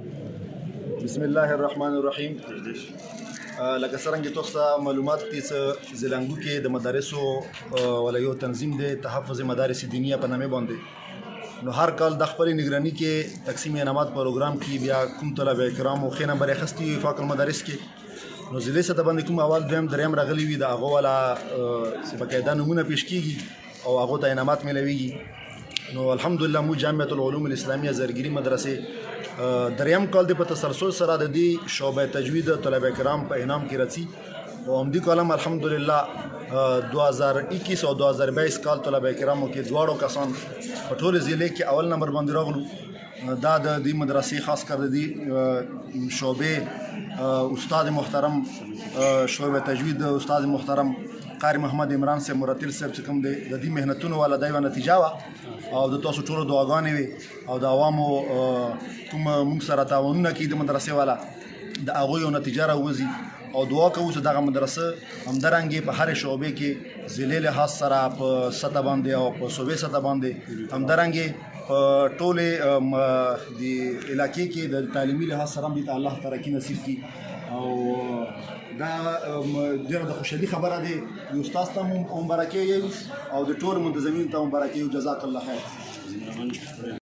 بسم الله الرحمن الرحیم. لکه څرنګه تاسو ته معلومات دي چې زلنګو کې د مدارسو ولا یو تنظیم دی تحفظ مدارس دینیه په نامه باندې، نو هر کال د خپل نگرانی کې تقسیم انعامات پروګرام کې بیا کوم طلبه کرامو ښه نمبر اخیستی وي فاق المدارس کې، نو ضلع سطح باندې کوم اول دویم دریم راغلی وي د هغه والا باقاعده نمونه پیش کیږي او هغه ته انعامات میلاویږي. نو الحمدلله مو جامعة العلوم الاسلامیه زرګری مدرسې دریم کال د په تسلسل سره د دې شعبه تجوید طلبه کرام په انعام کې راځي او همدې کالم الحمدلله 2021 او 2022 کال طلبه کرامو کې دواړو کسان په ټول ضلع کې اول نمبر باندې راغلو. دا د دې مدرسې خاص کر د دې شعبه استاد محترم شعبه تجوید استاد محترم قاری محمد عمران صاحب مرتل صاحب چې کوم دی د دې مهنتونو والا دا یوه نتیجه وه او د تاسو ټولو دعاګانې وي او د عوامو کوم موږ سره تعاونونه کوي د مدرسې والا د هغوی یو نتیجه راوځي او دعا کوو چې دغه مدرسه همدارنګې په هرې شعبې کې ضلع لحاظ سره په سطح باندې او په صوبې سطح باندې همدارنګې په ټولې د علاقې کې د تعلیمي لحاظ سره هم دې ته الله ترقي نصیب کړي او دا ډېره د خوشحالي خبره دی. یو استاد ته هم مبارکي او د ټولو منتظمینو ته مبارکي. جزاک الله خیر.